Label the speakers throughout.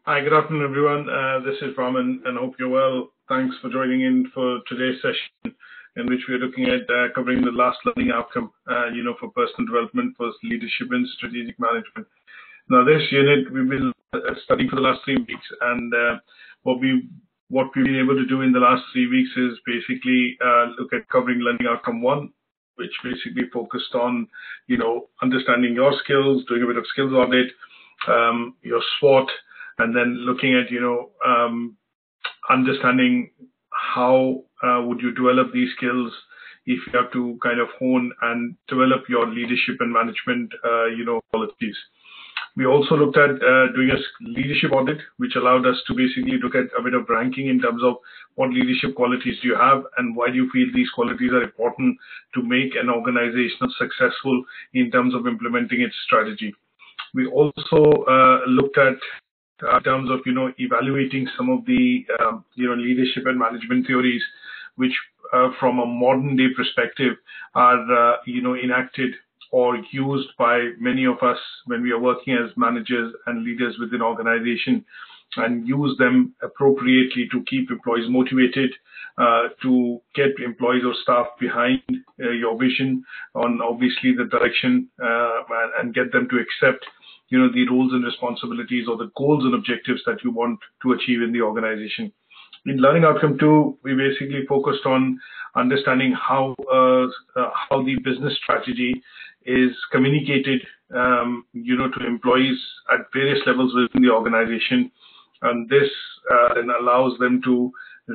Speaker 1: Hi, good afternoon, everyone. This is Raman, and I hope you're well. Thanks for joining in for today's session, in which we're looking at covering the last learning outcome, for personal development, for leadership and strategic management. Now, this unit we've been studying for the last 3 weeks, and what we've been able to do in the last 3 weeks is basically look at covering learning outcome 1, which basically focused on, understanding your skills, doing a bit of skills audit, your SWOT, and then looking at, understanding how would you develop these skills if you have to kind of hone and develop your leadership and management, qualities. We also looked at doing a leadership audit, which allowed us to basically look at a bit of ranking in terms of what leadership qualities do you have and why do you feel these qualities are important to make an organization successful in terms of implementing its strategy. We also looked at in terms of, evaluating some of the, leadership and management theories, which from a modern day perspective are, enacted or used by many of us when we are working as managers and leaders within organization, and use them appropriately to keep employees motivated, to get employees or staff behind your vision on obviously the direction, and get them to accept the roles and responsibilities or the goals and objectives that you want to achieve in the organization. In learning outcome 2, we basically focused on understanding how the business strategy is communicated, to employees at various levels within the organization, and this then allows them to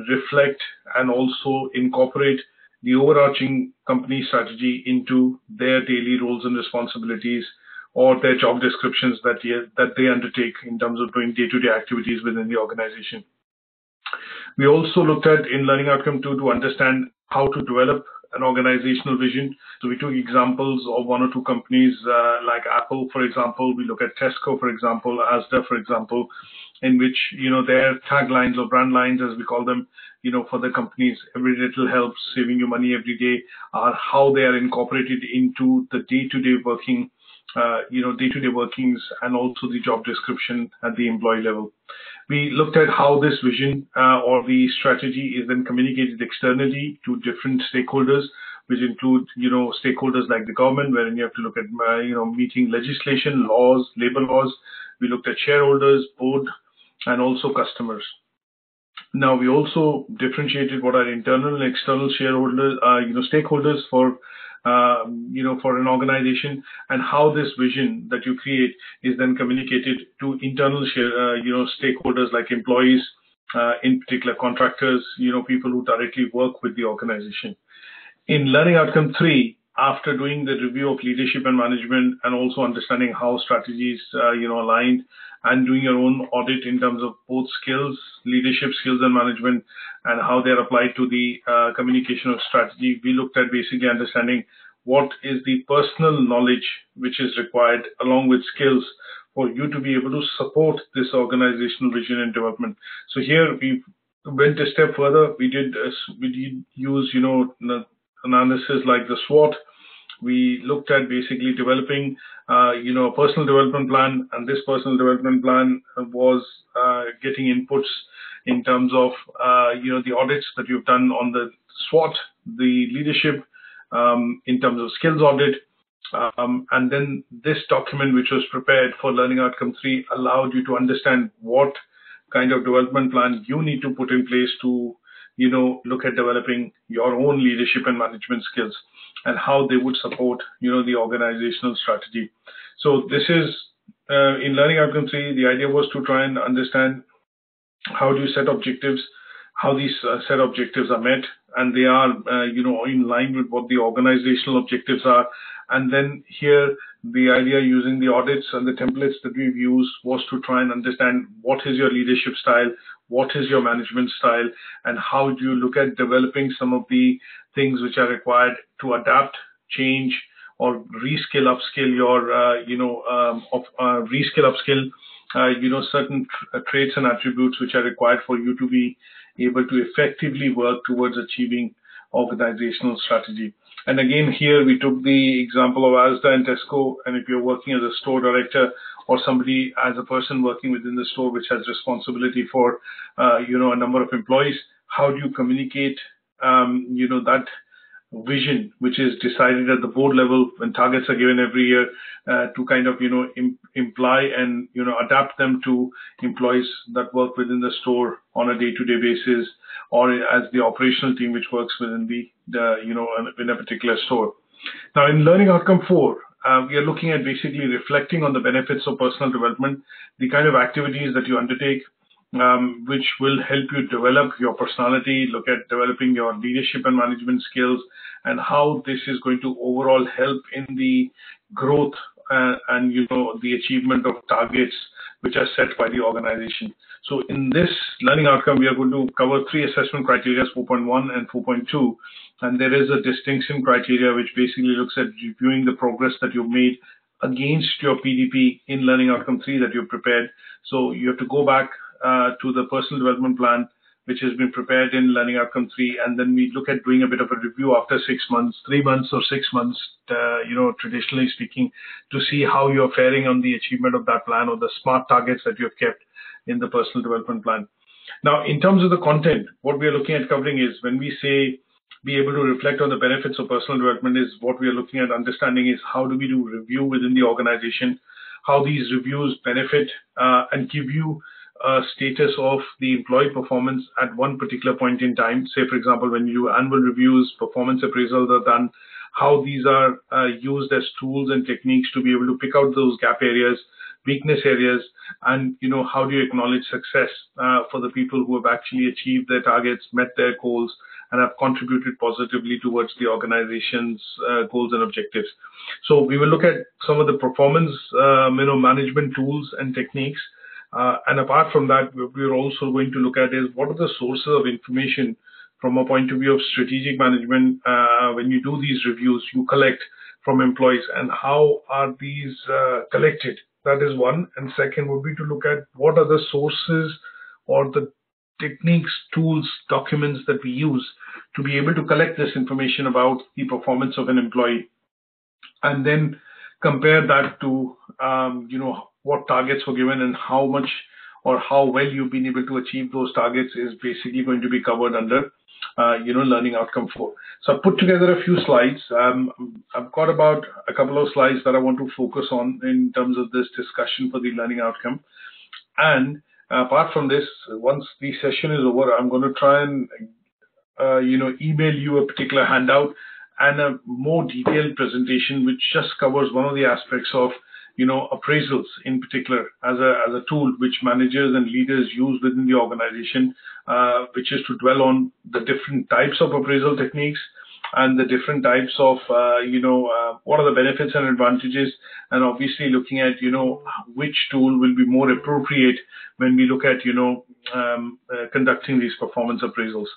Speaker 1: reflect and also incorporate the overarching company strategy into their daily roles and responsibilities, or their job descriptions that they undertake in terms of doing day-to-day activities within the organization. We also looked at in learning outcome 2 to understand how to develop an organizational vision. So we took examples of 1 or 2 companies like Apple, for example. We look at Tesco, for example, ATHE, for example, in which, their taglines or brand lines, as we call them, for the companies, every little helps, saving you money every day, are how they are incorporated into the day-to-day working, day-to-day workings, and also the job description at the employee level. We looked at how this vision or the strategy is then communicated externally to different stakeholders, which include, stakeholders like the government, wherein you have to look at, meeting legislation, laws, labor laws. We looked at shareholders, board, and also customers. Now, we also differentiated what are internal and external shareholders, stakeholders for an organization, and how this vision that you create is then communicated to internal stakeholders like employees, in particular contractors, people who directly work with the organization. In learning outcome 3, after doing the review of leadership and management and also understanding how strategies, aligned, and doing your own audit in terms of both skills, leadership skills and management, and how they're applied to the communication of strategy, we looked at basically understanding what is the personal knowledge which is required along with skills for you to be able to support this organizational vision and development. So here we went a step further. We did use, analysis like the SWOT. We looked at basically developing, a personal development plan, and this personal development plan was getting inputs in terms of, the audits that you've done on the SWOT, the leadership, in terms of skills audit, and then this document, which was prepared for learning outcome 3, allowed you to understand what kind of development plan you need to put in place to, look at developing your own leadership and management skills, and how they would support, the organizational strategy. So this is, in learning outcome 3, the idea was to try and understand how do you set objectives, how these set objectives are met, and they are, in line with what the organizational objectives are. And then here, the idea using the audits and the templates that we've used was to try and understand what is your leadership style, what is your management style, and how do you look at developing some of the things which are required to adapt, change, or reskill, upskill your, certain traits and attributes which are required for you to be able to effectively work towards achieving organizational strategy. And again, here we took the example of Asda and Tesco, and if you're working as a store director or somebody as a person working within the store which has responsibility for, a number of employees. How do you communicate, that vision which is decided at the board level when targets are given every year, to kind of, imply and, adapt them to employees that work within the store on a day-to-day basis, or as the operational team which works within in a particular store. Now, in Learning Outcome 4, we are looking at basically reflecting on the benefits of personal development, the kind of activities that you undertake, which will help you develop your personality, look at developing your leadership and management skills, and how this is going to overall help in the growth and the achievement of targets which are set by the organization. So in this learning outcome, we are going to cover 3 assessment criteria, 4.1 and 4.2. And there is a distinction criteria which basically looks at reviewing the progress that you've made against your PDP in Learning Outcome 3 that you've prepared. So you have to go back to the personal development plan which has been prepared in Learning Outcome 3, and then we look at doing a bit of a review after 6 months, 3 months or 6 months, traditionally speaking, to see how you're faring on the achievement of that plan or the SMART targets that you have kept in the personal development plan. Now, in terms of the content, what we are looking at covering is, when we say be able to reflect on the benefits of personal development, is what we are looking at understanding is how do we do review within the organization, how these reviews benefit and give you a status of the employee performance at one particular point in time. Say, for example, when you do annual reviews, performance appraisals are done, how these are used as tools and techniques to be able to pick out those gap areas, weakness areas, and how do you acknowledge success for the people who have actually achieved their targets, met their goals, and have contributed positively towards the organization's goals and objectives. So we will look at some of the performance management tools and techniques. And apart from that, we're also going to look at is what are the sources of information from a point of view of strategic management. When you do these reviews, you collect from employees, and how are these collected? That is one. And second would be to look at what are the sources or the techniques, tools, documents that we use to be able to collect this information about the performance of an employee, and then compare that to what targets were given and how much or how well you've been able to achieve those targets is basically going to be covered under Learning Outcome 4. So I've put together a few slides. I've got about a couple of slides that I want to focus on in terms of this discussion for the learning outcome. And apart from this, once the session is over, I'm going to try and email you a particular handout and a more detailed presentation which just covers one of the aspects of appraisals in particular as a tool which managers and leaders use within the organization, which is to dwell on the different types of appraisal techniques and the different types of, what are the benefits and advantages, and obviously looking at, which tool will be more appropriate when we look at, conducting these performance appraisals.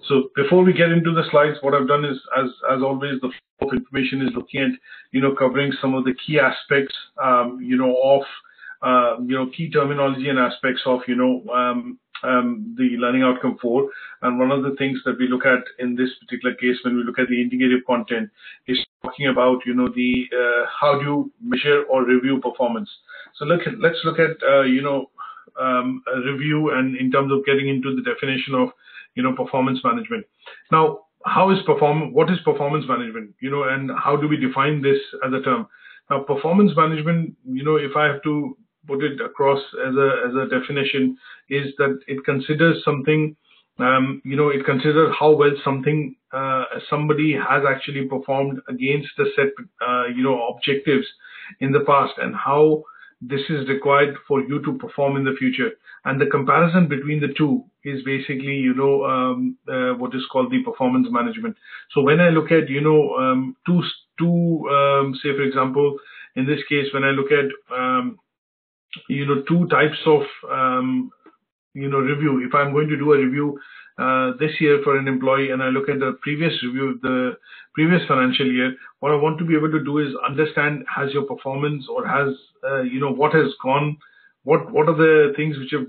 Speaker 1: So before we get into the slides, what I've done is, as always, the flow of information is looking at, covering some of the key aspects, of key terminology and aspects of, the Learning Outcome 4. And one of the things that we look at in this particular case, when we look at the indicative content, is talking about, how do you measure or review performance. So let's look at, a review, and in terms of getting into the definition of, performance management. Now, what is performance management, and how do we define this as a term? Now, performance management, if I have to put it across as a definition, is that it considers something, it considers how well somebody has actually performed against the set, objectives in the past, and how this is required for you to perform in the future. And the comparison between the two is basically, what is called the performance management. So when I look at, say, for example, in this case, when I look at, two types of, review. If I'm going to do a review this year for an employee, and I look at the previous review of the previous financial year, what I want to be able to do is understand, has your performance, or has, what has gone, what are the things which have,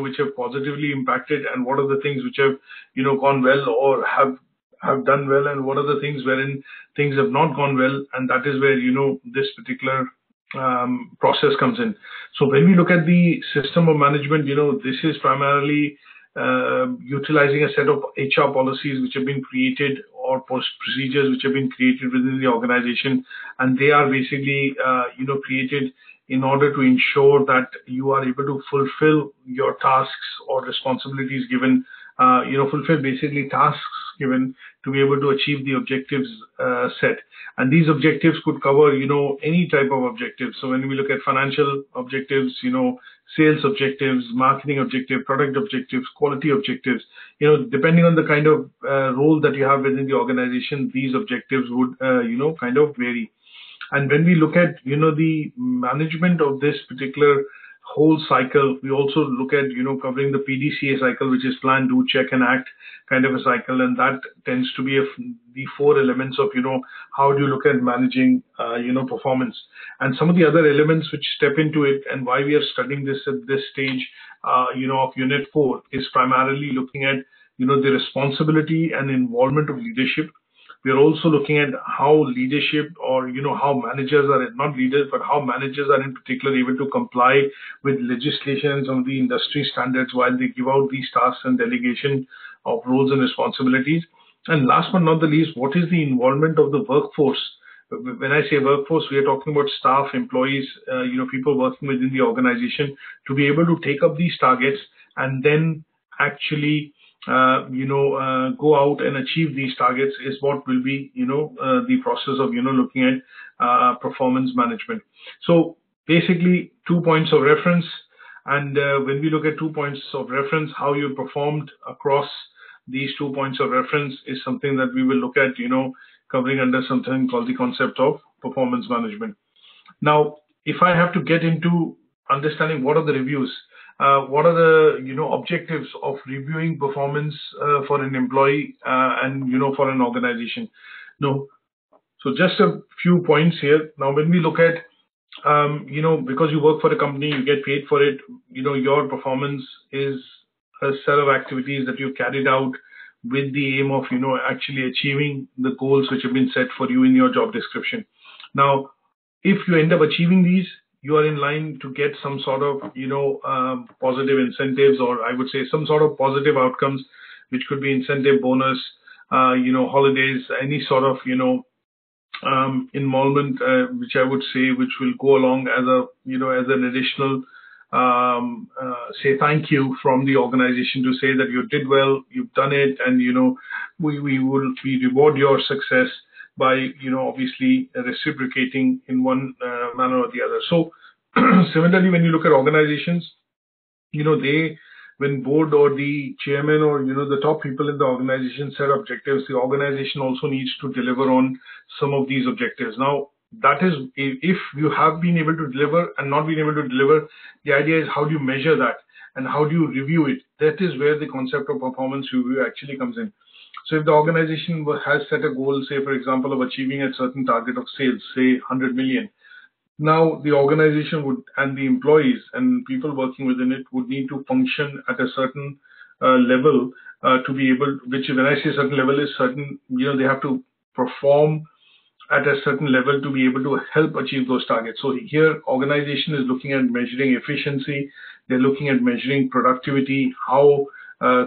Speaker 1: which have positively impacted, and what are the things which have, gone well or have done well, and what are the things wherein things have not gone well. And that is where, this particular process comes in. So when we look at the system of management, this is primarily utilizing a set of HR policies which have been created, or procedures which have been created within the organization, and they are basically created in order to ensure that you are able to fulfill your tasks or responsibilities given, fulfill basically tasks given to be able to achieve the objectives set. And these objectives could cover, any type of objectives. So when we look at financial objectives, sales objectives, marketing objectives, product objectives, quality objectives, depending on the kind of role that you have within the organization, these objectives would, kind of vary. And when we look at, the management of this particular whole cycle, we also look at, covering the PDCA cycle, which is plan, do, check, and act kind of a cycle. And that tends to be the four elements of, how do you look at managing, performance. And some of the other elements which step into it, and why we are studying this at this stage, of Unit 4, is primarily looking at, the responsibility and involvement of leadership. We are also looking at how leadership, or how managers are, not leaders, but how managers are in particular able to comply with legislation and some of the industry standards while they give out these tasks and delegation of roles and responsibilities. And last but not the least, what is the involvement of the workforce? When I say workforce, we are talking about staff, employees, people working within the organization, to be able to take up these targets and then actually go out and achieve these targets is what will be, the process of, looking at performance management. So basically 2 points of reference. And when we look at 2 points of reference, how you performed across these 2 points of reference is something that we will look at, covering under something called the concept of performance management. Now, if I have to get into understanding what are the reviews, what are the objectives of reviewing performance for an employee and for an organization? So just a few points here. Now, when we look at because you work for a company, you get paid for it. Your performance is a set of activities that you've carried out with the aim of actually achieving the goals which have been set for you in your job description. Now, if you end up achieving these, you are in line to get some sort of, positive incentives, or I would say some sort of positive outcomes, which could be incentive, bonus, holidays, any sort of, involvement, which I would say, which will go along as as an additional, say thank you from the organization to say that you did well, you've done it, and, we reward your success by, obviously reciprocating in one manner or the other. So similarly, when you look at organizations, when board or the chairman or, the top people in the organization set objectives, the organization also needs to deliver on some of these objectives. Now, that is, if you have been able to deliver and not been able to deliver, the idea is how do you measure that and how do you review it? That is where the concept of performance review actually comes in. So if the organization has set a goal, say, for example, of achieving a certain target of sales, say 100 million, now the organization would, and the employees and people working within it would need to function at a certain level to be able, which when I say certain level is certain, they have to perform at a certain level to be able to help achieve those targets. So here, organization is looking at measuring efficiency. They're looking at measuring productivity, how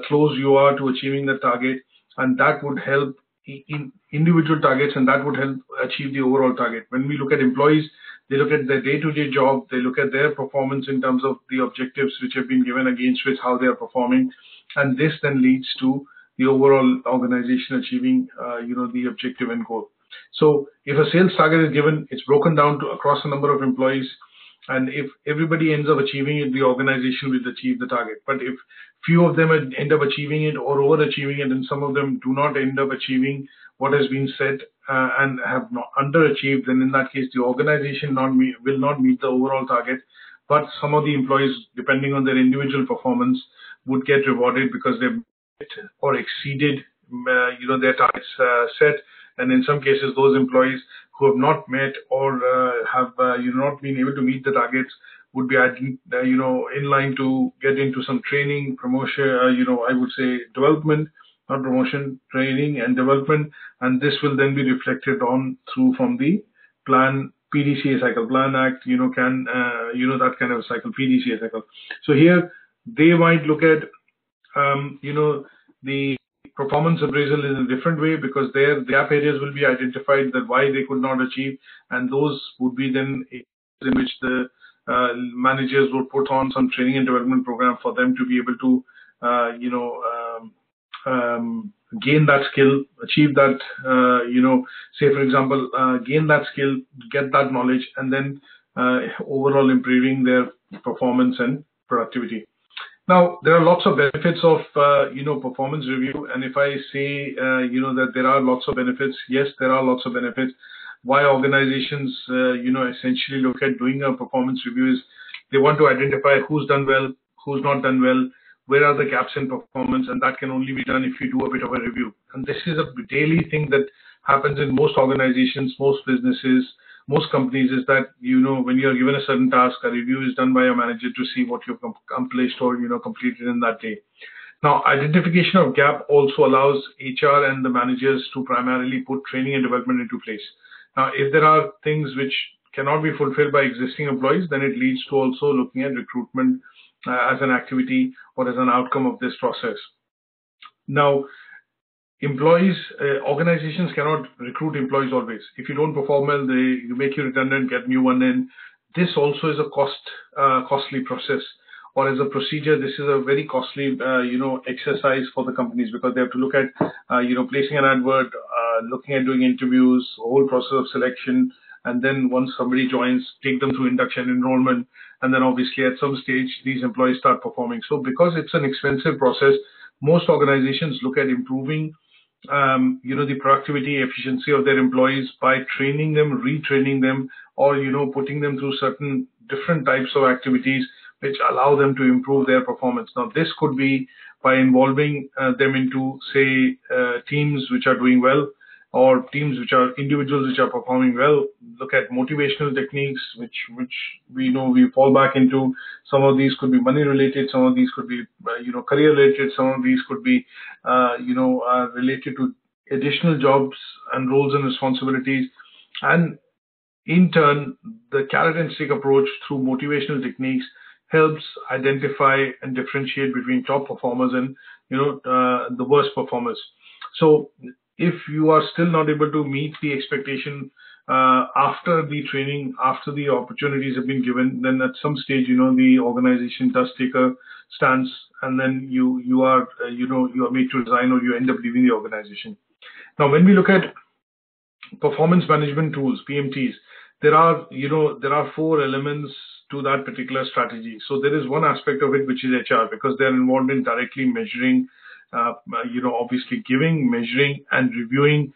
Speaker 1: close you are to achieving the target. And that would help in individual targets, and that would help achieve the overall target. When we look at employees, they look at their day-to-day job, they look at their performance in terms of the objectives which have been given against which how they are performing, and this then leads to the overall organization achieving, the objective and goal. So if a sales target is given, it's broken down to across a number of employees. And if everybody ends up achieving it, the organization will achieve the target. But if few of them end up achieving it or overachieving it, and some of them do not end up achieving what has been set and have not underachieved, then in that case, the organization will not meet the overall target. But some of the employees, depending on their individual performance, would get rewarded because they've met or exceeded, their targets set. And in some cases, those employees who have not met or have not been able to meet the targets would be in line to get into some training, promotion, I would say development, not promotion, training and development. And this will then be reflected on through from the plan PDCA cycle, Plan, Act, can, that kind of a cycle, PDCA cycle. So here they might look at, the performance appraisal in a different way, because their gap areas will be identified, that why they could not achieve, and those would be then in which the managers would put on some training and development program for them to be able to, gain that skill, achieve that, say for example, gain that skill, get that knowledge, and then overall improving their performance and productivity. Now, there are lots of benefits of, performance review. And if I say, that there are lots of benefits, yes, there are lots of benefits. Why organizations, essentially look at doing a performance review is they want to identify who's done well, who's not done well, where are the gaps in performance, and that can only be done if you do a bit of a review. And this is a daily thing that happens in most organizations, most businesses, most companies, is that, when you're given a certain task, a review is done by a manager to see what you've accomplished or, completed in that day. Now, identification of gap also allows HR and the managers to primarily put training and development into place. Now, if there are things which cannot be fulfilled by existing employees, then it leads to also looking at recruitment as an activity or as an outcome of this process. Now, organizations cannot recruit employees always. If you don't perform well, they make you redundant, get new one in. This also is a costly process, or as a procedure, this is a very costly, exercise for the companies, because they have to look at, placing an advert, looking at doing interviews, a whole process of selection, and then once somebody joins, take them through induction, enrollment, and then obviously at some stage, these employees start performing. So because it's an expensive process, most organizations look at improving the productivity, efficiency of their employees by training them, retraining them, or, putting them through certain different types of activities which allow them to improve their performance. Now, this could be by involving them into, say, teams which are doing well, or teams which are individuals which are performing well. Look at motivational techniques, which we know we fall back into. Some of these could be money related, some of these could be career related, some of these could be related to additional jobs and roles and responsibilities. And in turn, the carrot and stick approach through motivational techniques helps identify and differentiate between top performers and the worst performers. So if you are still not able to meet the expectation after the training, after the opportunities have been given, then at some stage, the organization does take a stance, and then you are made to resign, or you end up leaving the organization. Now, when we look at performance management tools, PMTs, there are 4 elements to that particular strategy. So there is one aspect of it which is HR, because they're involved in directly measuring, obviously giving, measuring, and reviewing,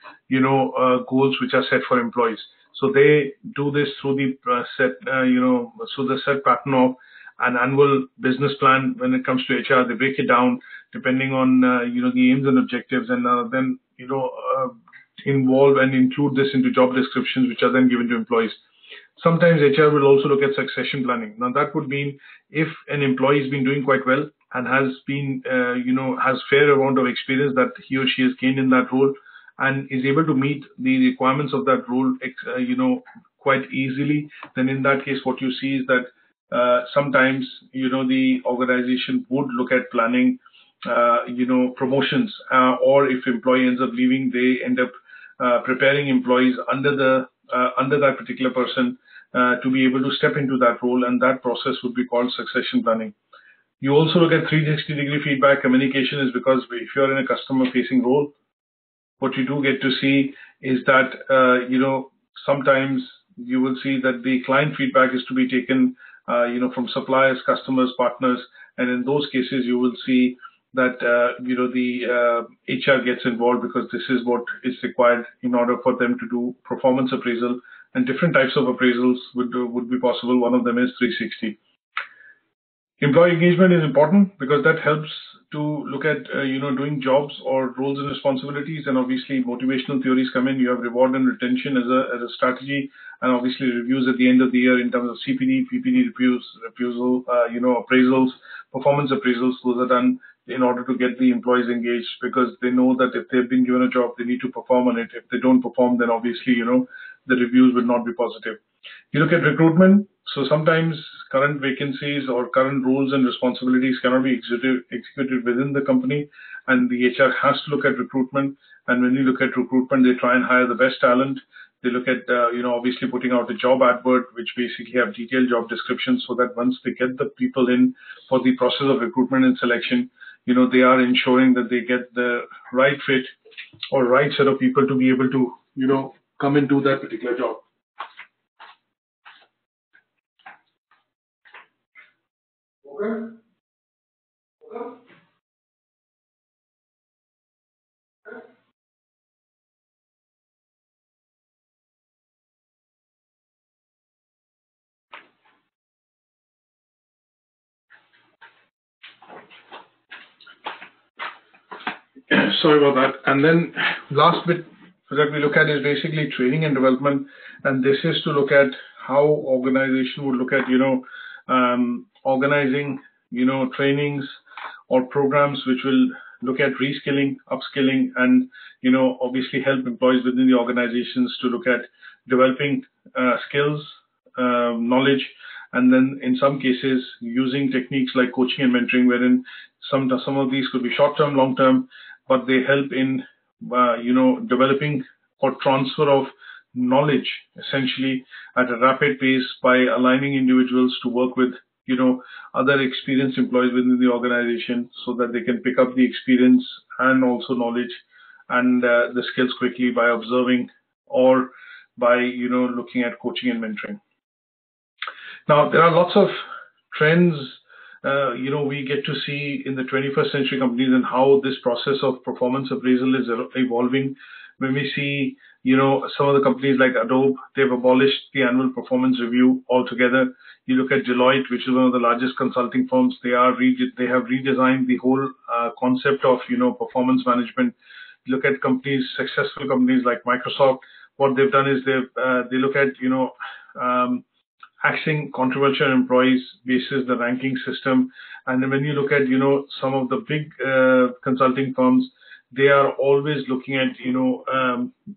Speaker 1: goals which are set for employees. So they do this through the set pattern of an annual business plan. When it comes to HR, they break it down depending on, the aims and objectives, and then, involve and include this into job descriptions, which are then given to employees. Sometimes HR will also look at succession planning. Now, that would mean if an employee has been doing quite well and has been, has fair amount of experience that he or she has gained in that role, and is able to meet the requirements of that role, quite easily, then in that case, what you see is that sometimes, the organization would look at planning, promotions, or if employee ends up leaving, they end up preparing employees under that particular person to be able to step into that role, and that process would be called succession planning. You also look at 360-degree feedback. Communication is because if you're in a customer-facing role, what you do get to see is that, sometimes you will see that the client feedback is to be taken, from suppliers, customers, partners, and in those cases, you will see that, the HR gets involved, because this is what is required in order for them to do performance appraisal, and different types of appraisals would be possible. One of them is 360. Employee engagement is important because that helps to look at, doing jobs or roles and responsibilities, and obviously motivational theories come in. You have reward and retention as a strategy, and obviously reviews at the end of the year in terms of CPD, PPD reviews, appraisals, performance appraisals. Those are done in order to get the employees engaged, because they know that if they've been given a job, they need to perform on it. If they don't perform, then obviously, the reviews will not be positive. You look at recruitment. So sometimes current vacancies or current roles and responsibilities cannot be executed within the company, and the HR has to look at recruitment. And when you look at recruitment, they try and hire the best talent. They look at, obviously putting out a job advert, which basically have detailed job descriptions, so that once they get the people in for the process of recruitment and selection, they are ensuring that they get the right fit or right set of people to be able to, come and do that particular job. Okay. Sorry about that. And then last bit that we look at is basically training and development. And this is to look at how organization would look at, organizing, trainings or programs which will look at reskilling, upskilling, and, obviously help employees within the organizations to look at developing skills, knowledge, and then in some cases using techniques like coaching and mentoring, wherein some of these could be short-term, long-term, but they help in, developing or transfer of knowledge essentially at a rapid pace by aligning individuals to work with, other experienced employees within the organization so that they can pick up the experience and also knowledge and the skills quickly by observing or by, looking at coaching and mentoring. Now, there are lots of trends we get to see in the 21st century companies and how this process of performance appraisal is evolving. When we see, some of the companies like Adobe, they've abolished the annual performance review altogether. You look at Deloitte, which is one of the largest consulting firms. They have redesigned the whole concept of, performance management. You look at companies, successful companies like Microsoft. What they've done is they look at, axing controversial employees basis the ranking system. And then when you look at, some of the big consulting firms, they are always looking at,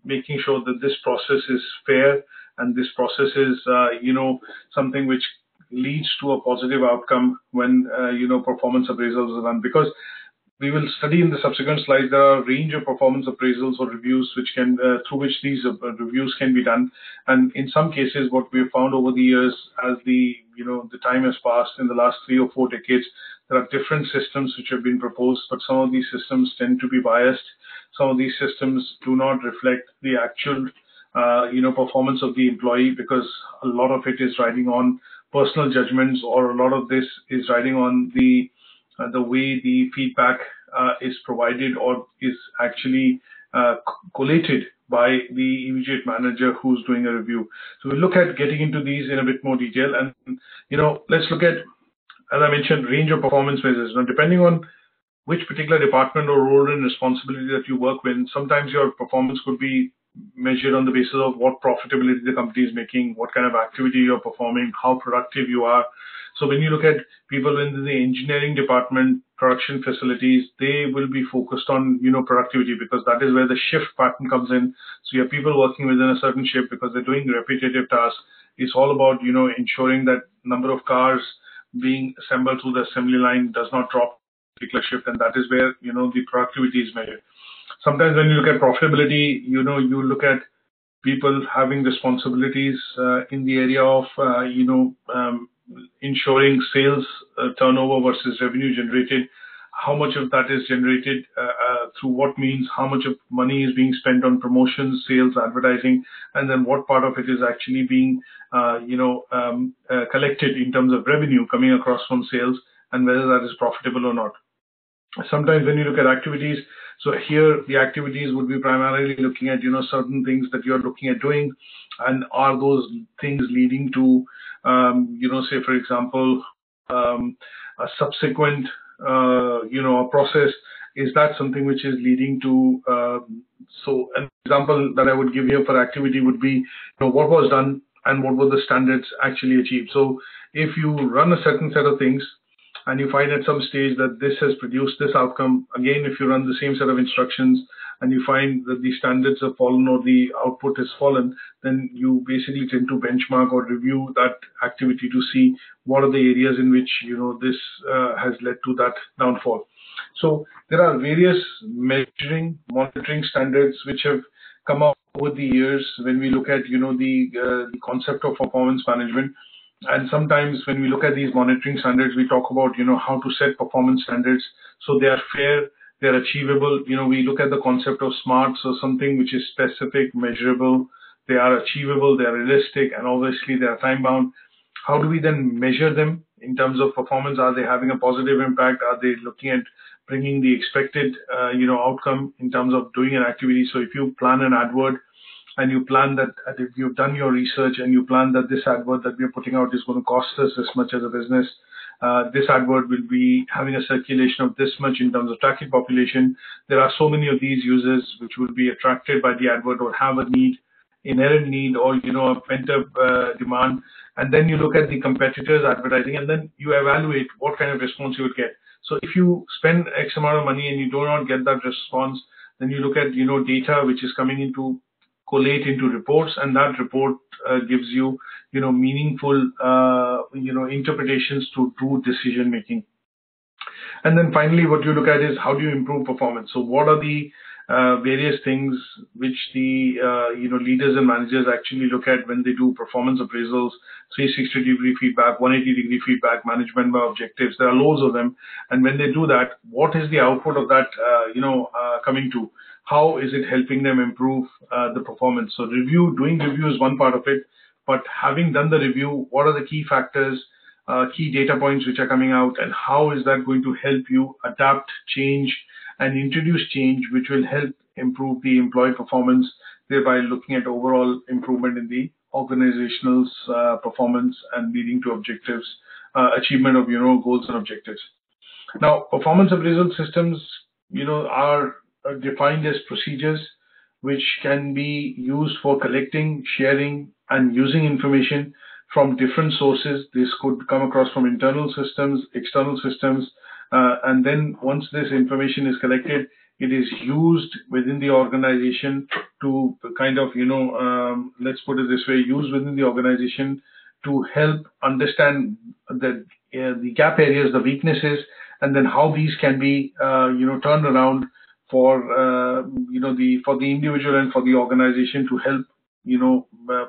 Speaker 1: making sure that this process is fair and this process is, something which leads to a positive outcome when, performance appraisals are done. Because we will study in the subsequent slides, there are a range of performance appraisals or reviews which can, through which these reviews can be done. And in some cases, what we have found over the years, as the time has passed in the last 3 or 4 decades, there are different systems which have been proposed, but some of these systems tend to be biased. Some of these systems do not reflect the actual, performance of the employee, because a lot of it is riding on personal judgments, or a lot of this is riding on the way the feedback is provided or is actually collated by the immediate manager who's doing a review. So we'll look at getting into these in a bit more detail. And, let's look at, as I mentioned, range of performance measures. Now, depending on which particular department or role and responsibility that you work with, sometimes your performance could be measured on the basis of what profitability the company is making, what kind of activity you're performing, how productive you are. So when you look at people in the engineering department, production facilities, they will be focused on, productivity, because that is where the shift pattern comes in. So you have people working within a certain shift because they're doing repetitive tasks. It's all about, ensuring that number of cars being assembled through the assembly line does not drop particular shift, and that is where, the productivity is measured. Sometimes when you look at profitability, you look at people having responsibilities in the area of, ensuring sales turnover versus revenue generated. How much of that is generated through what means, how much of money is being spent on promotions, sales, advertising, and then what part of it is actually being, collected in terms of revenue coming across from sales, and whether that is profitable or not. Sometimes when you look at activities, so here the activities would be primarily looking at, certain things that you're looking at doing, and are those things leading to, say for example, a subsequent, a process. Is that something which is leading to, so an example that I would give here for activity would be, what was done and what were the standards actually achieved. So if you run a certain set of things, and you find at some stage that this has produced this outcome, again, if you run the same set of instructions, and you find that the standards have fallen or the output has fallen, then you basically tend to benchmark or review that activity to see what are the areas in which this has led to that downfall. So there are various monitoring standards which have come up over the years when we look at the concept of performance management. And sometimes when we look at these monitoring standards, we talk about how to set performance standards so they are fair, they are achievable. We look at the concept of SMART, so something which is specific, measurable, they are achievable, they are realistic, and obviously they are time bound. How do we then measure them in terms of performance? Are they having a positive impact? Are they looking at bringing the expected outcome in terms of doing an activity? So if you plan an advert and you plan that if you've done your research and you plan that this advert that we're putting out is going to cost us this much as a business, this advert will be having a circulation of this much in terms of target population. There are so many of these users which will be attracted by the advert or have a need, inherent need, or a pent-up demand. And then you look at the competitors' advertising, and then you evaluate what kind of response you would get. So if you spend X amount of money and you do not get that response, then you look at data which is coming into collate into reports, and that report gives you meaningful interpretations to do decision making. And then finally, what you look at is how do you improve performance. So what are the various things which the leaders and managers actually look at when they do performance appraisals, 360-degree feedback, 180-degree feedback, management by objectives. There are loads of them, and when they do that, what is the output of that coming to? How is it helping them improve the performance? So doing review is one part of it, but having done the review, what are the key factors, key data points which are coming out, and how is that going to help you adapt, change, and introduce change which will help improve the employee performance, thereby looking at overall improvement in the organizational's performance and leading to objectives, achievement of goals and objectives. Now, performance appraisal systems are defined as procedures which can be used for collecting, sharing, and using information from different sources. This could come across from internal systems, external systems, and then once this information is collected, it is used within the organization to kind of, let's put it this way, used within the organization to help understand the gap areas, the weaknesses, and then how these can be, turned around for, for the individual and for the organization to help,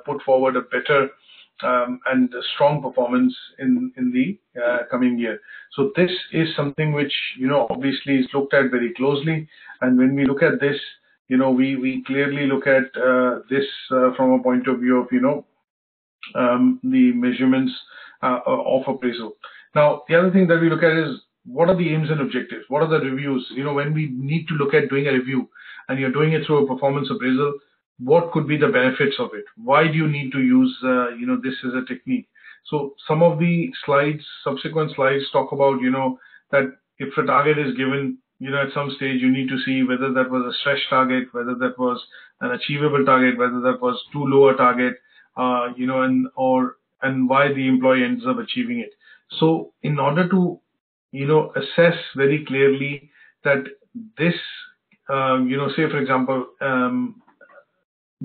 Speaker 1: put forward a better and a strong performance in the coming year. So this is something which, obviously is looked at very closely. And when we look at this, we clearly look at this from a point of view of, the measurements of appraisal. Now, the other thing that we look at is what are the aims and objectives? What are the reviews? When we need to look at doing a review and you're doing it through a performance appraisal, what could be the benefits of it? Why do you need to use, this as a technique? So some of the subsequent slides talk about, that if a target is given, at some stage you need to see whether that was a stretch target, whether that was an achievable target, whether that was too low a target, and why the employee ends up achieving it. So in order to, assess very clearly that this, say for example,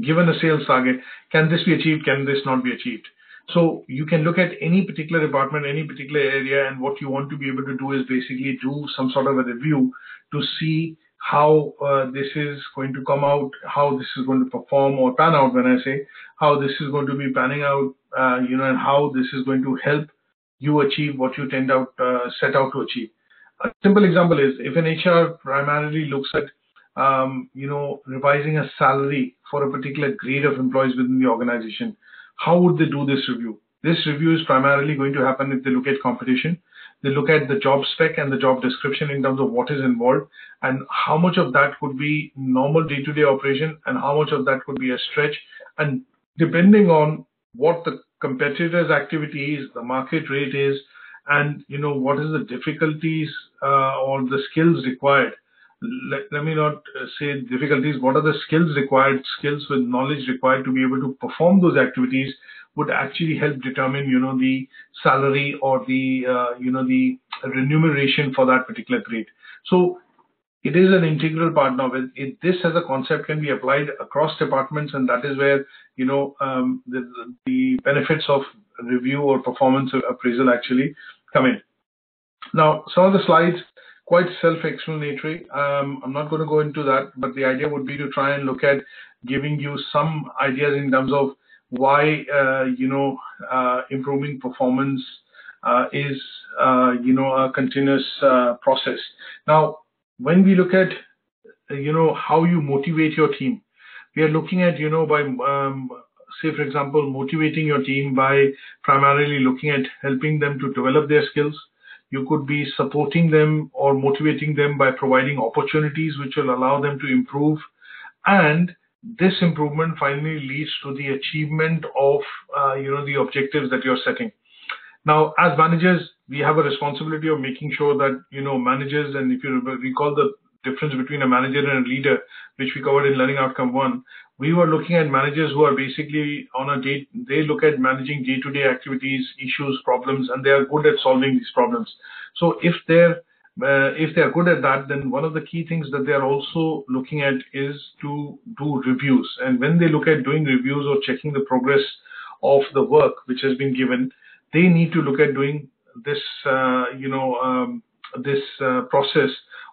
Speaker 1: given a sales target, can this be achieved? Can this not be achieved? So you can look at any particular department, any particular area, and what you want to be able to do is basically do some sort of a review to see how this is going to come out, how this is going to perform or pan out. When I say how this is going to be panning out, and how this is going to help you achieve what you set out to achieve. A simple example is if an HR primarily looks at revising a salary for a particular grade of employees within the organization, how would they do this review? This review is primarily going to happen if they look at competition. They look at the job spec and the job description in terms of what is involved and how much of that could be normal day-to-day operation and how much of that could be a stretch. And depending on what the competitor's activity is, the market rate is, and what is the difficulties or the skills required. Let me not say difficulties. What are the skills required, skills with knowledge required to be able to perform those activities would actually help determine, the salary or the, the remuneration for that particular grade. So it is an integral part now. This as a concept can be applied across departments, and that is where the benefits of review or performance appraisal actually come in. Now, some of the slides quite self-explanatory. I'm not going to go into that, but the idea would be to try and look at giving you some ideas in terms of why improving performance is a continuous process. Now, when we look at how you motivate your team, we are looking at by say, for example, motivating your team by primarily looking at helping them to develop their skills. You could be supporting them or motivating them by providing opportunities which will allow them to improve, and this improvement finally leads to the achievement of the objectives that you're setting. Now, as managers, we have a responsibility of making sure that managers, and if you recall the difference between a manager and a leader, which we covered in Learning Outcome 1, we were looking at managers who are basically they look at managing day-to-day activities, issues, problems, and they are good at solving these problems. So if they are good at that, then one of the key things that they are also looking at is to do reviews. And when they look at doing reviews or checking the progress of the work which has been given, they need to look at doing this process,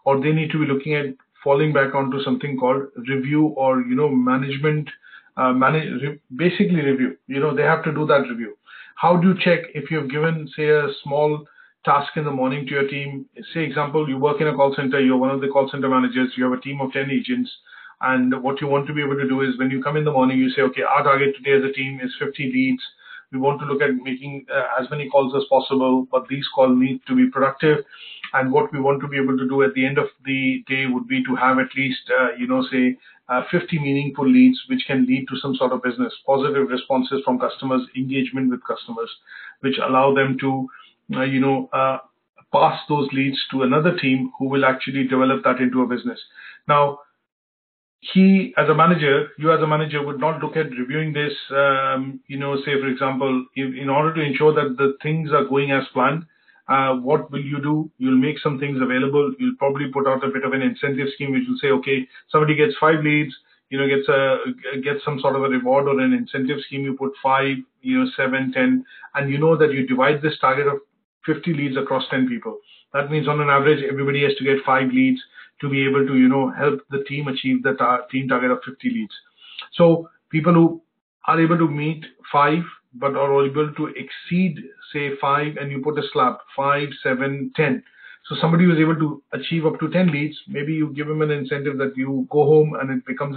Speaker 1: or they need to be looking at falling back onto something called review or management, basically review. They have to do that review. How do you check if you've given, say, a small task in the morning to your team? Say, example, you work in a call center, you're one of the call center managers, you have a team of 10 agents, and what you want to be able to do is when you come in the morning, you say, okay, our target today as a team is 50 leads. We want to look at making as many calls as possible, but these calls need to be productive. And what we want to be able to do at the end of the day would be to have at least, 50 meaningful leads, which can lead to some sort of business, positive responses from customers, engagement with customers, which allow them to, pass those leads to another team who will actually develop that into a business. Now, you as a manager would not look at reviewing this, say, for example, in order to ensure that the things are going as planned, what will you do? You'll make some things available. You'll probably put out a bit of an incentive scheme, which will say, okay, somebody gets 5 leads, gets some sort of a reward or an incentive scheme. You put 5, 7, 10, and you know that you divide this target of 50 leads across 10 people. That means on an average, everybody has to get 5 leads to be able to, help the team achieve the team target of 50 leads. So people who are able to meet 5, but are able to exceed, say, 5, and you put a slab, 5, 7, 10. So somebody who is able to achieve up to 10 leads, maybe you give him an incentive that you go home and it becomes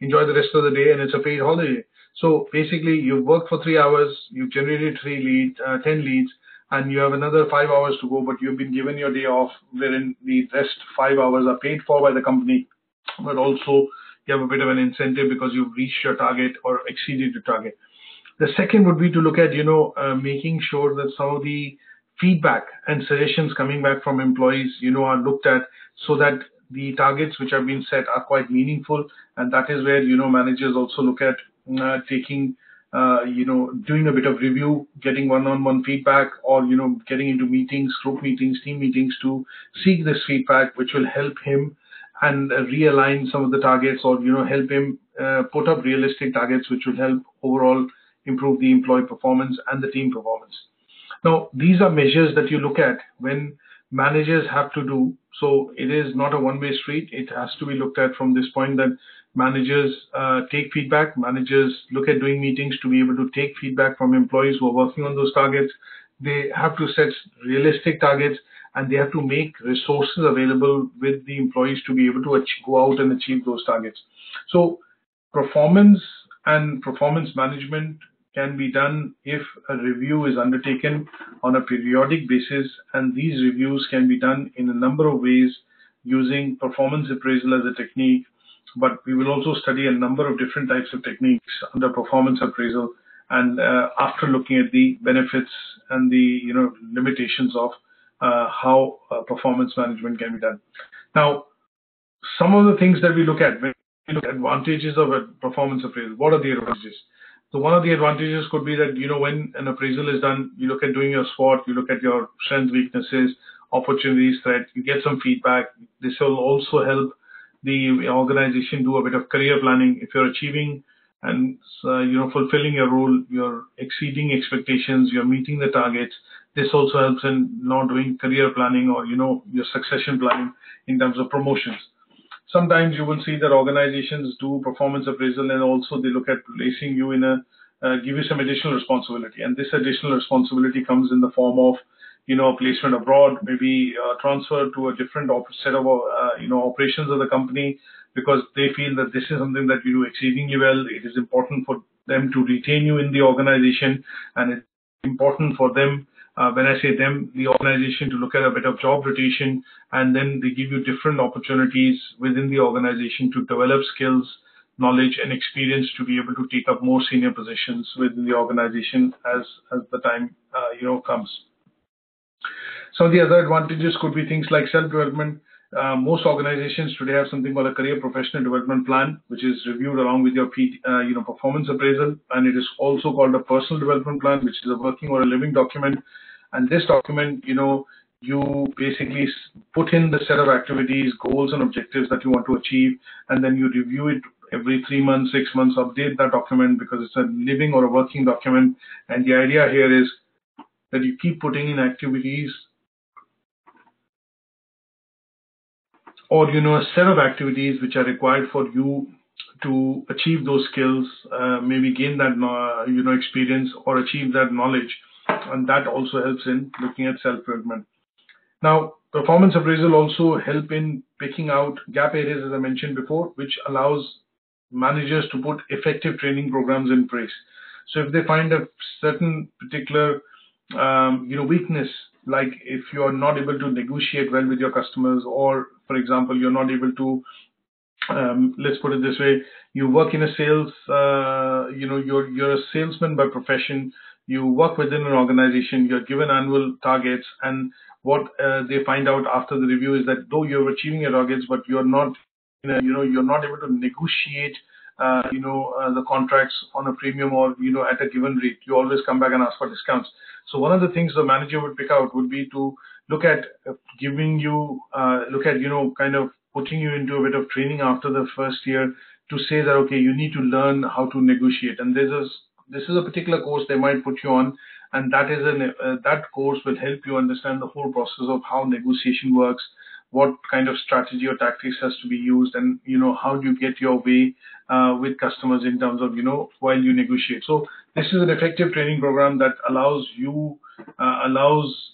Speaker 1: enjoy the rest of the day and it's a paid holiday. So basically you've worked for 3 hours, you've generated 10 leads, and you have another 5 hours to go, but you've been given your day off, wherein the rest 5 hours are paid for by the company, but also you have a bit of an incentive because you've reached your target or exceeded your target. The second would be to look at, making sure that some of the feedback and suggestions coming back from employees, are looked at so that the targets which have been set are quite meaningful. And that is where, managers also look at taking doing a bit of review, getting one-on-one feedback, or, getting into meetings, group meetings, team meetings to seek this feedback, which will help him and realign some of the targets, or, help him put up realistic targets, which will help overall improve the employee performance and the team performance. Now, these are measures that you look at when managers have to do. So it is not a one-way street. It has to be looked at from this point that managers take feedback. Managers look at doing meetings to be able to take feedback from employees who are working on those targets. They have to set realistic targets, and they have to make resources available with the employees to be able to go out and achieve those targets. So performance and performance management can be done if a review is undertaken on a periodic basis, and these reviews can be done in a number of ways using performance appraisal as a technique, but we will also study a number of different types of techniques under performance appraisal, and after looking at the benefits and the limitations of how performance management can be done. Now, some of the things that we look at when we look at advantages of a performance appraisal, what are the advantages? So one of the advantages could be that, when an appraisal is done, you look at doing your SWOT, you look at your strengths, weaknesses, opportunities that you get some feedback. This will also help the organization do a bit of career planning. If you're achieving and fulfilling your role, you're exceeding expectations, you're meeting the targets. This also helps in not doing career planning or your succession planning in terms of promotions. Sometimes you will see that organizations do performance appraisal and also they look at placing you in give you some additional responsibility. And this additional responsibility comes in the form of, a placement abroad, maybe transfer to a different set of, operations of the company, because they feel that this is something that you do exceedingly well. It is important for them to retain you in the organization, and it's important for them, when I say them, the organization, to look at a bit of job rotation, and then they give you different opportunities within the organization to develop skills, knowledge, and experience to be able to take up more senior positions within the organization as the time comes. Some of the other advantages could be things like self-development. Most organizations today have something called a career professional development plan, which is reviewed along with your performance appraisal, and it is also called a personal development plan, which is a working or a living document. And this document, you basically put in the set of activities, goals, and objectives that you want to achieve, and then you review it every 3 months, 6 months, update that document because it's a living or a working document. And the idea here is that you keep putting in activities or a set of activities which are required for you to achieve those skills, maybe gain that experience or achieve that knowledge, and that also helps in looking at self-development. Now, performance appraisal also help in picking out gap areas, as I mentioned before, which allows managers to put effective training programs in place. So if they find a certain particular weakness, like if you are not able to negotiate well with your customers, or for example, you're not able to, let's put it this way, you work in a sales, you're a salesman by profession, you work within an organization, you're given annual targets, and what they find out after the review is that though you're achieving your targets, but you're not, you're not able to negotiate the contracts on a premium or, at a given rate. You always come back and ask for discounts. So one of the things the manager would pick out would be to look at giving you, kind of putting you into a bit of training after the first year to say that, okay, you need to learn how to negotiate. And this is a particular course they might put you on, and that is that course will help you understand the whole process of how negotiation works, what kind of strategy or tactics has to be used, and how do you get your way with customers in terms of while you negotiate. So this is an effective training program that allows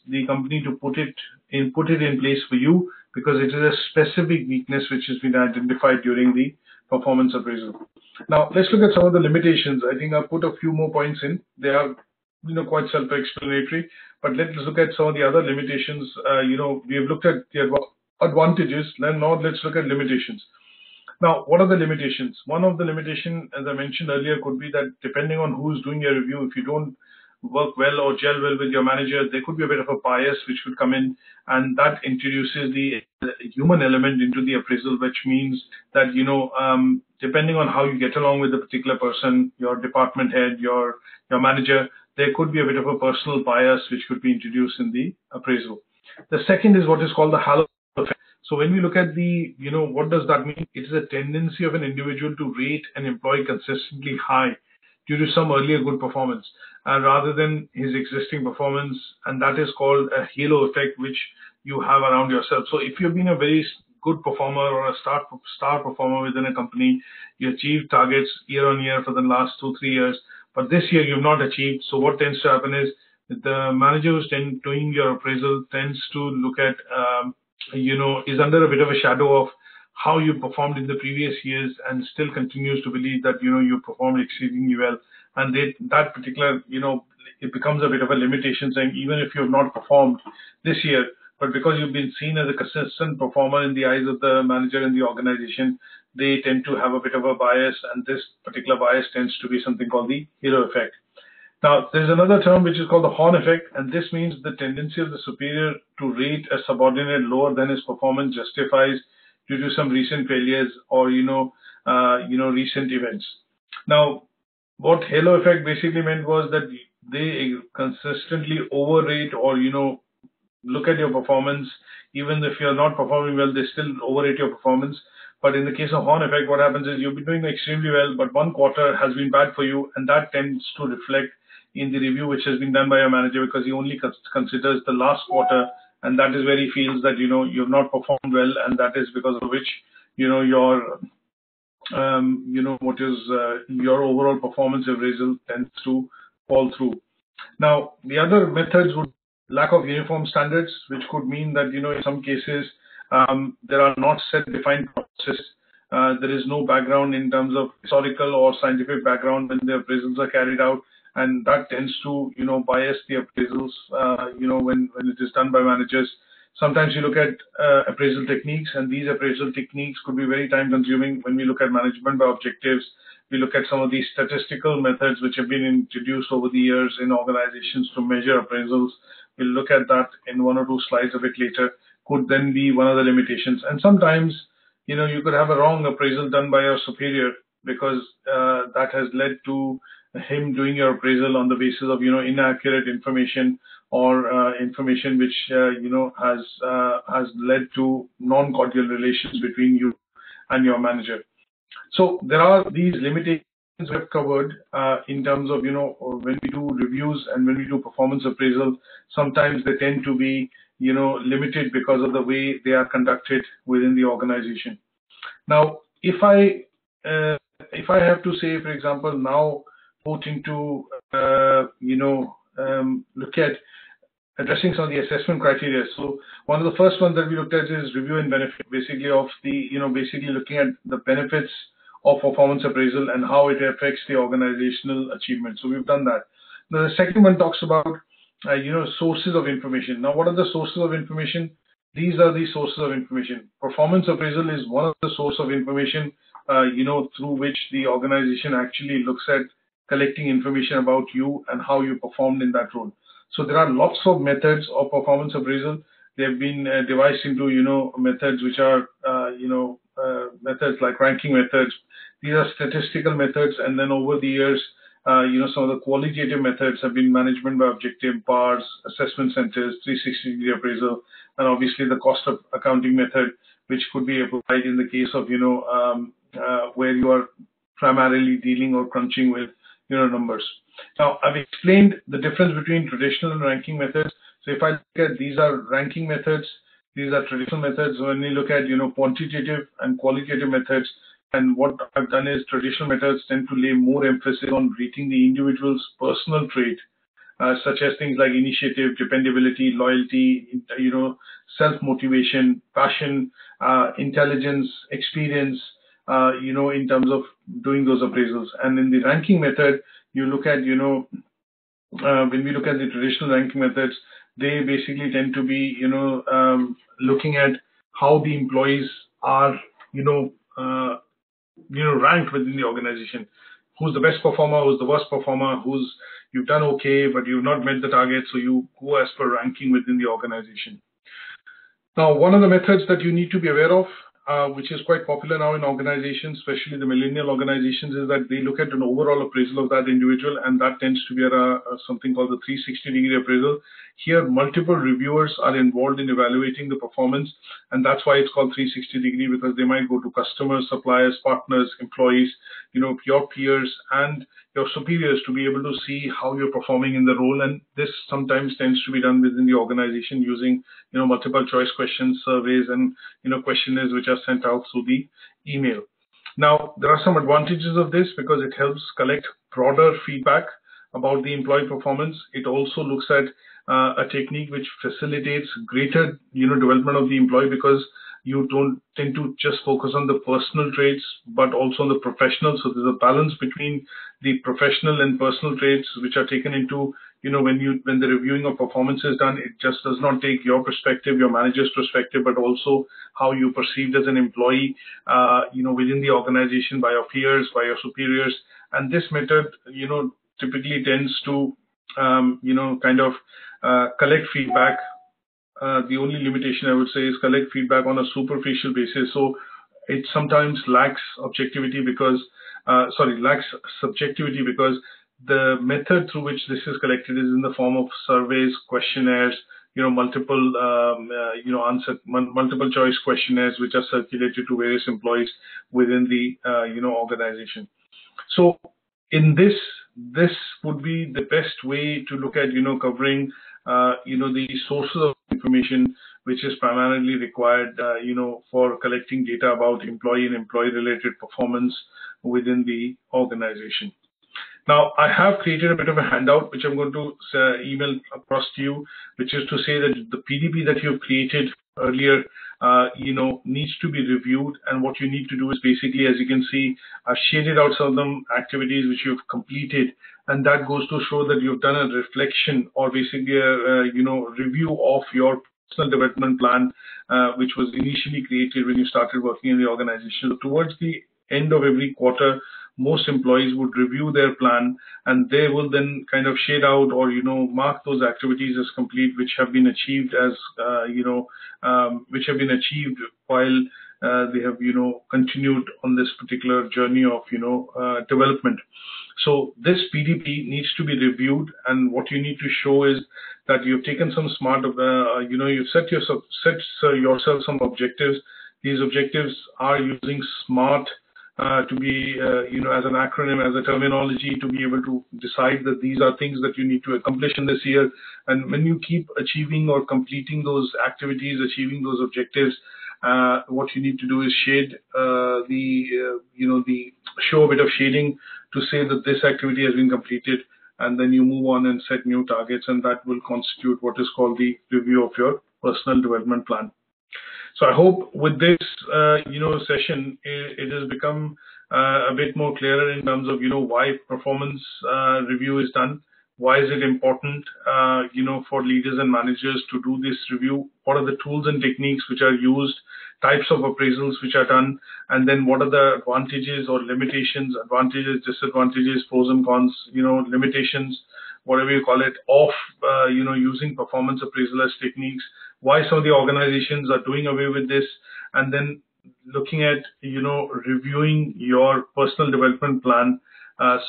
Speaker 1: the company to put it in place for you, because it is a specific weakness which has been identified during the performance appraisal. Now let's look at some of the limitations. I think I'll put a few more points in. They are quite self-explanatory, but let's look at some of the other limitations. We have looked at the advantages, and now let's look at limitations. Now, what are the limitations? One of the limitations, as I mentioned earlier, could be that depending on who's doing your review, if you don't work well or gel well with your manager, there could be a bit of a bias which could come in, and that introduces the human element into the appraisal, which means that, depending on how you get along with the particular person, your department head, your manager, there could be a bit of a personal bias which could be introduced in the appraisal. The second is what is called the halo effect. So when we look at the, what does that mean? It is a tendency of an individual to rate an employee consistently high due to some earlier good performance, rather than his existing performance, and that is called a halo effect, which you have around yourself. So if you've been a very good performer or a star performer within a company, you achieve targets year on year for the last 2-3 years, but this year you've not achieved. So what tends to happen is the manager who's doing your appraisal tends to look at, is under a bit of a shadow of how you performed in the previous years, and still continues to believe that, you performed exceedingly well. And that particular, it becomes a bit of a limitation, saying even if you have not performed this year, but because you've been seen as a consistent performer in the eyes of the manager in the organization, they tend to have a bit of a bias, and this particular bias tends to be something called the halo effect. Now, there's another term which is called the horn effect, and this means the tendency of the superior to rate a subordinate lower than his performance justifies due to some recent failures or, recent events. Now, what halo effect basically meant was that they consistently overrate or, look at your performance. Even if you're not performing well, they still overrate your performance. But in the case of horn effect, what happens is you'll be doing extremely well, but one quarter has been bad for you, and that tends to reflect in the review which has been done by your manager, because he only considers the last quarter, and that is where he feels that you've not performed well, and that is because of which your your overall performance appraisal tends to fall through. Now, the other methods would lack of uniform standards, which could mean that in some cases there are not set defined processes. There is no background in terms of historical or scientific background when the appraisals are carried out, and that tends to bias the appraisals when it is done by managers. Sometimes you look at appraisal techniques, and these appraisal techniques could be very time consuming. When we look at management by objectives, we look at some of these statistical methods which have been introduced over the years in organizations to measure appraisals. We'll look at that in one or two slides a bit later. Could then be one of the limitations. And sometimes, you could have a wrong appraisal done by your superior, because that has led to him doing your appraisal on the basis of, inaccurate information, or information which, has led to non-cordial relations between you and your manager. So there are these limitations we have covered in terms of, when we do reviews and when we do performance appraisal, sometimes they tend to be, limited because of the way they are conducted within the organization. Now, if I have to say, for example, now put into, look at addressing some of the assessment criteria. So one of the first ones that we looked at is review and benefit, basically of the, basically looking at the benefits of performance appraisal and how it affects the organizational achievement. So we've done that. Now, the second one talks about, sources of information. Now, what are the sources of information? These are the sources of information. Performance appraisal is one of the sources of information, through which the organization actually looks at collecting information about you and how you performed in that role. So there are lots of methods of performance appraisal. They have been devised into, methods which are, methods like ranking methods. These are statistical methods, and then over the years, some of the qualitative methods have been management by objective, bars, assessment centers, 360-degree appraisal, and obviously the cost of accounting method, which could be applied in the case of, where you are primarily dealing or crunching with, numbers. Now, I've explained the difference between traditional and ranking methods. So if I look at, these are ranking methods, these are traditional methods. When we look at, quantitative and qualitative methods, and what I've done is traditional methods tend to lay more emphasis on rating the individual's personal trait, such as things like initiative, dependability, loyalty, self-motivation, passion, intelligence, experience, in terms of doing those appraisals. And in the ranking method, you look at, when we look at the traditional ranking methods, they basically tend to be, looking at how the employees are, ranked within the organization. Who's the best performer? Who's the worst performer? You've done okay, but you've not met the target, so you go as per ranking within the organization. Now, one of the methods that you need to be aware of, which is quite popular now in organizations, especially the millennial organizations, is that they look at an overall appraisal of that individual, and that tends to be something called the 360-degree appraisal. Here, multiple reviewers are involved in evaluating the performance, and that's why it's called 360-degree, because they might go to customers, suppliers, partners, employees, your peers, and your superiors to be able to see how you're performing in the role. And this sometimes tends to be done within the organization using, multiple choice questions, surveys, and, questionnaires which are sent out through the email. Now, there are some advantages of this because it helps collect broader feedback about the employee performance. It also looks at a technique which facilitates greater, development of the employee, because you don't tend to just focus on the personal traits, but also on the professional. So there's a balance between the professional and personal traits which are taken into, when the reviewing of performance is done. It just does not take your perspective, your manager's perspective, but also how you perceived as an employee, within the organization, by your peers, by your superiors. And this method, typically tends to, collect feedback. The only limitation I would say is collect feedback on a superficial basis. So it sometimes lacks objectivity because, lacks subjectivity, because the method through which this is collected is in the form of surveys, questionnaires, multiple multiple choice questionnaires which are circulated to various employees within the organization. So in this would be the best way to look at covering the sources of information which is primarily required for collecting data about employee and employee related performance within the organization. Now, I have created a bit of a handout which I'm going to email across to you, which is to say that the PDP that you've created earlier, needs to be reviewed. And what you need to do is basically, as you can see, I've shaded out some of them activities which you've completed, and that goes to show that you've done a reflection or basically a review of your personal development plan, which was initially created when you started working in the organization. So towards the end of every quarter, most employees would review their plan, and they will then kind of shade out or mark those activities as complete which have been achieved as which have been achieved while they have continued on this particular journey of development. So this PDP needs to be reviewed, and what you need to show is that you've taken some smart you've set yourself some objectives. These objectives are using SMART to be, as an acronym, as a terminology, to be able to decide that these are things that you need to accomplish in this year. And when you keep achieving or completing those activities, achieving those objectives, what you need to do is shade show a bit of shading to say that this activity has been completed, and then you move on and set new targets, and that will constitute what is called the review of your personal development plan. So I hope with this, session, it has become a bit more clearer in terms of, why performance review is done. Why is it important, for leaders and managers to do this review? What are the tools and techniques which are used, types of appraisals which are done, and then what are the advantages or limitations, advantages, disadvantages, pros and cons, limitations, whatever you call it, of, using performance appraisal as techniques, why some of the organizations are doing away with this, and then looking at, reviewing your personal development plan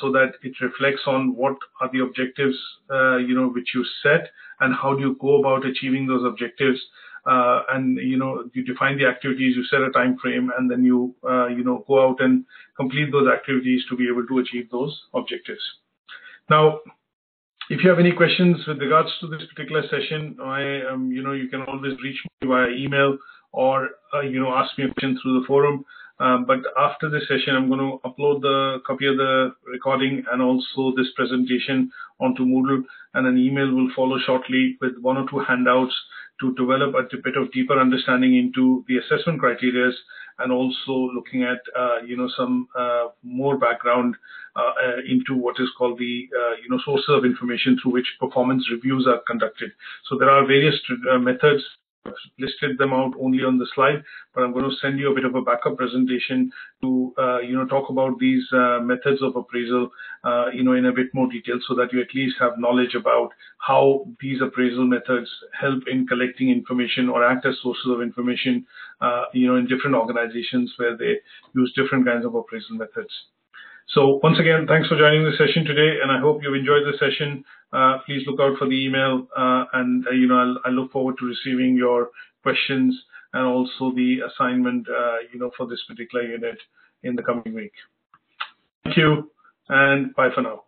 Speaker 1: so that it reflects on what are the objectives, which you set, and how do you go about achieving those objectives. And, you define the activities, you set a time frame, and then you, go out and complete those activities to be able to achieve those objectives. Now, if you have any questions with regards to this particular session, you can always reach me via email or, ask me a question through the forum. But after this session, I'm going to upload the copy of the recording and also this presentation onto Moodle, and an email will follow shortly with one or two handouts to develop a bit of deeper understanding into the assessment criteria, and also looking at, some more background into what is called the, sources of information through which performance reviews are conducted. So there are various methods. I've listed them out only on the slide, but I'm going to send you a bit of a backup presentation to, talk about these methods of appraisal, in a bit more detail, so that you at least have knowledge about how these appraisal methods help in collecting information or act as sources of information, in different organizations where they use different kinds of appraisal methods. So once again, thanks for joining the session today, and I hope you've enjoyed the session. Please look out for the email, and I look forward to receiving your questions and also the assignment, for this particular unit in the coming week. Thank you, and bye for now.